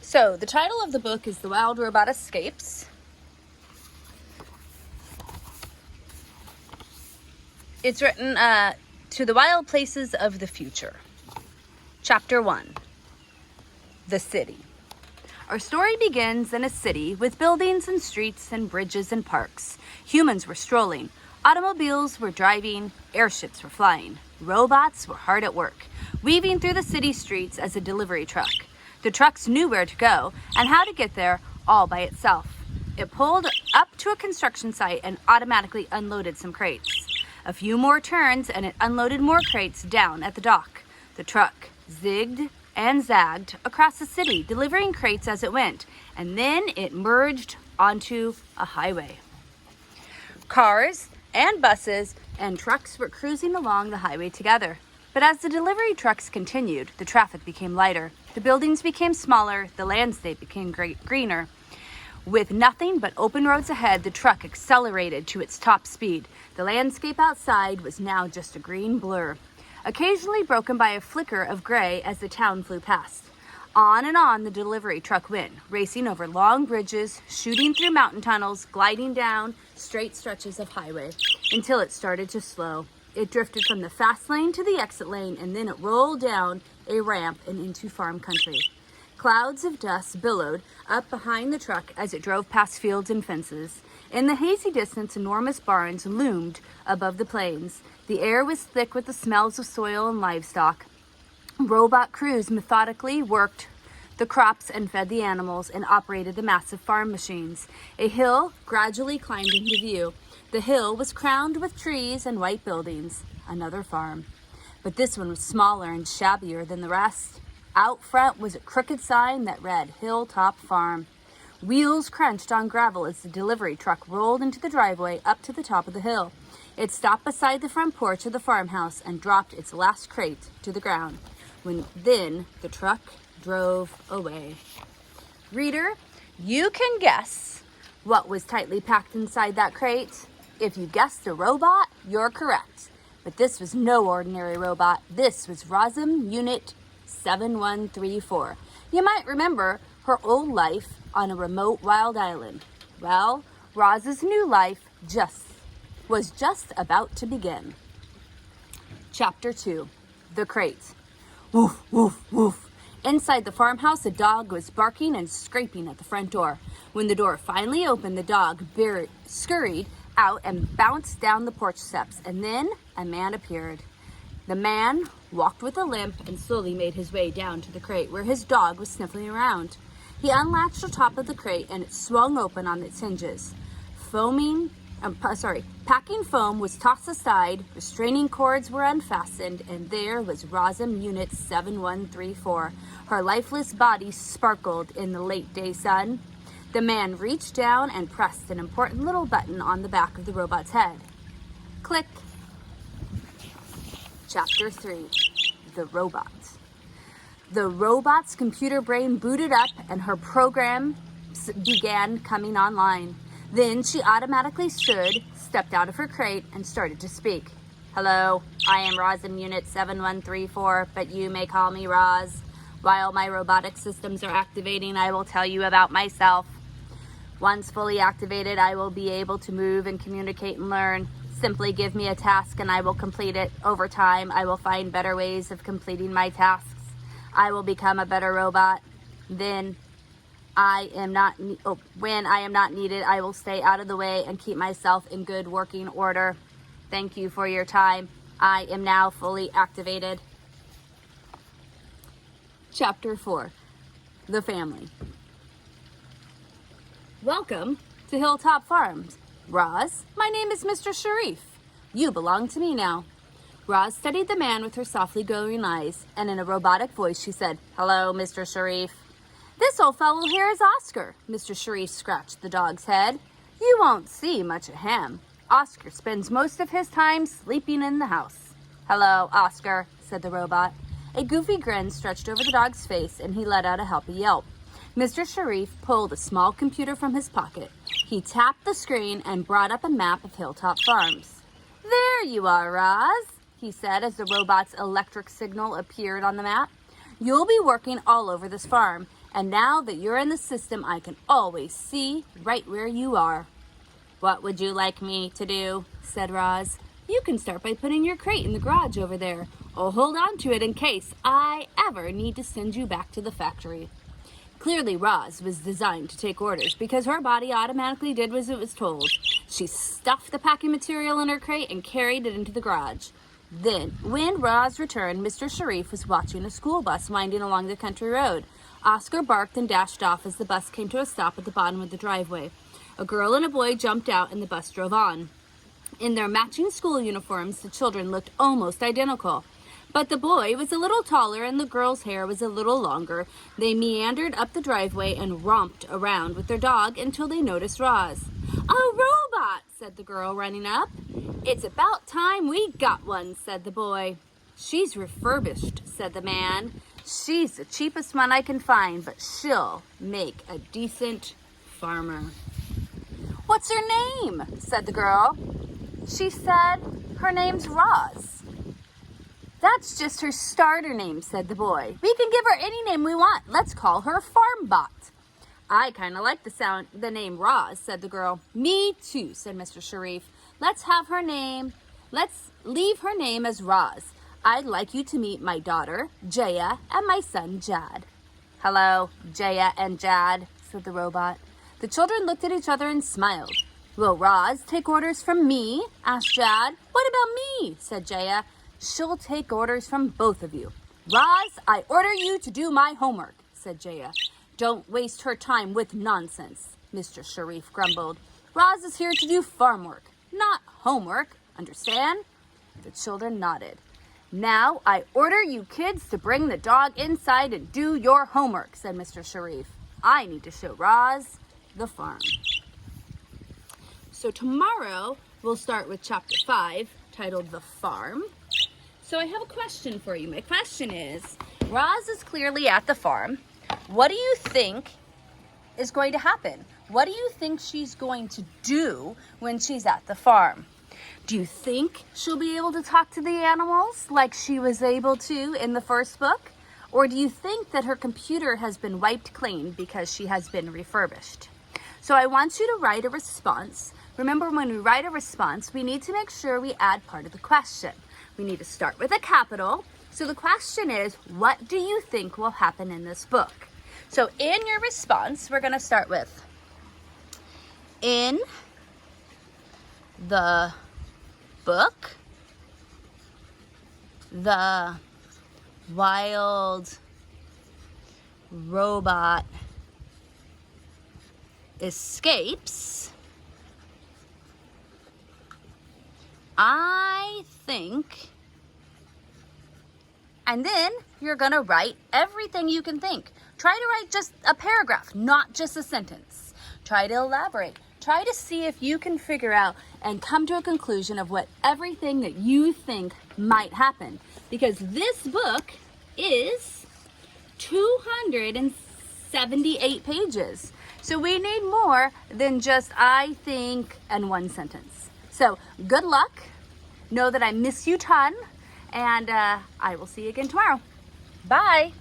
So, the title of the book is The Wild Robot Escapes. It's written to the wild places of the future. Chapter 1, The City. Our story begins in a city with buildings and streets and bridges and parks. Humans were strolling. Automobiles were driving. Airships were flying. Robots were hard at work, weaving through the city streets as a delivery truck. The trucks knew where to go and how to get there all by itself. It pulled up to a construction site and automatically unloaded some crates. A few more turns and it unloaded more crates down at the dock. The truck zigged and zagged across the city, delivering crates as it went, and then it merged onto a highway. Cars and buses and trucks were cruising along the highway together. But as the delivery trucks continued, the traffic became lighter. The buildings became smaller, the landscape became greener. With nothing but open roads ahead, the truck accelerated to its top speed. The landscape outside was now just a green blur, occasionally broken by a flicker of gray as the town flew past. On and on the delivery truck went, racing over long bridges, shooting through mountain tunnels, gliding down straight stretches of highway, until it started to slow. It drifted from the fast lane to the exit lane, and then it rolled down a ramp and into farm country. Clouds of dust billowed up behind the truck as it drove past fields and fences. In the hazy distance, enormous barns loomed above the plains. The air was thick with the smells of soil and livestock. Robot crews methodically worked the crops and fed the animals and operated the massive farm machines. A hill gradually climbed into view. The hill was crowned with trees and white buildings. Another farm. But this one was smaller and shabbier than the rest. Out front was a crooked sign that read Hilltop Farm. Wheels crunched on gravel as the delivery truck rolled into the driveway up to the top of the hill. It stopped beside the front porch of the farmhouse and dropped its last crate to the ground. Then the truck drove away. Reader, you can guess what was tightly packed inside that crate. If you guessed a robot, you're correct. But this was no ordinary robot. This was Rosm Unit 7134. You might remember her old life on a remote wild island. Well, Roz's new life was just about to begin. Chapter 2, The Crate. Woof, woof, woof. Inside the farmhouse, a dog was barking and scraping at the front door. When the door finally opened, the dog scurried out and bounced down the porch steps, and then a man appeared. The man walked with a limp and slowly made his way down to the crate where his dog was sniffling around. He unlatched the top of the crate and it swung open on its hinges. Packing foam was tossed aside, restraining cords were unfastened, and there was Rosm Unit 7134. Her lifeless body sparkled in the late day sun. The man reached down and pressed an important little button on the back of the robot's head. Click. Chapter 3, The Robot. The robot's computer brain booted up and her programs began coming online. Then she automatically stood, stepped out of her crate, and started to speak. Hello, I am Rosm Unit 7134, but you may call me Roz. While my robotic systems are activating, I will tell you about myself. Once fully activated, I will be able to move and communicate and learn. Simply give me a task and I will complete it. Over time, I will find better ways of completing my tasks. I will become a better robot. When I am not needed, I will stay out of the way and keep myself in good working order. Thank you for your time. I am now fully activated. Chapter 4, The Family. Welcome to Hilltop Farms. Roz, my name is Mr. Sharif. You belong to me now. Roz studied the man with her softly glowing eyes, and in a robotic voice she said, Hello, Mr. Sharif. This old fellow here is Oscar. Mr. Sharif scratched the dog's head. You won't see much of him. Oscar spends most of his time sleeping in the house. Hello, Oscar, said the robot. A goofy grin stretched over the dog's face, and he let out a happy yelp. Mr. Sharif pulled a small computer from his pocket. He tapped the screen and brought up a map of Hilltop Farms. There you are, Roz, he said as the robot's electric signal appeared on the map. You'll be working all over this farm, and now that you're in the system, I can always see right where you are." "What would you like me to do?" said Roz. "You can start by putting your crate in the garage over there. I'll hold on to it in case I ever need to send you back to the factory." Clearly, Roz was designed to take orders because her body automatically did as it was told. She stuffed the packing material in her crate and carried it into the garage. Then, when Roz returned, Mr. Sharif was watching a school bus winding along the country road. Oscar barked and dashed off as the bus came to a stop at the bottom of the driveway. A girl and a boy jumped out and the bus drove on. In their matching school uniforms, the children looked almost identical. But the boy was a little taller and the girl's hair was a little longer. They meandered up the driveway and romped around with their dog until they noticed Roz. "A robot," said the girl, running up. "It's about time we got one," said the boy. "She's refurbished," said the man. "She's the cheapest one I can find, but she'll make a decent farmer." "What's her name?" said the girl. She said her name's Roz. "That's just her starter name," said the boy. "We can give her any name we want. Let's call her Farmbot." "I kind of like the name Roz," said the girl. "Me too," said Mr. Sharif. Let's leave her name as Roz. I'd like you to meet my daughter, Jaya, and my son, Jad." "Hello, Jaya and Jad," said the robot. The children looked at each other and smiled. "Will Roz take orders from me?" asked Jad. "What about me?" said Jaya. "She'll take orders from both of you." "Roz, I order you to do my homework," said Jaya. "Don't waste her time with nonsense," Mr. Sharif grumbled. "Roz is here to do farm work, not homework. Understand?" The children nodded. "Now I order you kids to bring the dog inside and do your homework," said Mr. Sharif. "I need to show Roz the farm." So tomorrow we'll start with chapter 5, titled The Farm. So I have a question for you. My question is, Roz is clearly at the farm. What do you think is going to happen? What do you think she's going to do when she's at the farm? Do you think she'll be able to talk to the animals like she was able to in the first book? Or do you think that her computer has been wiped clean because she has been refurbished? So I want you to write a response. Remember, when we write a response, we need to make sure we add part of the question. We need to start with a capital. So the question is, what do you think will happen in this book? So in your response, we're going to start with, in the book, the wild robot escapes. I think, and then you're going to write everything you can think. Try to write just a paragraph, not just a sentence. Try to elaborate. Try to see if you can figure out and come to a conclusion of what everything that you think might happen. Because this book is 278 pages. So we need more than just I think and one sentence. So good luck. Know that I miss you a ton. And I will see you again tomorrow. Bye.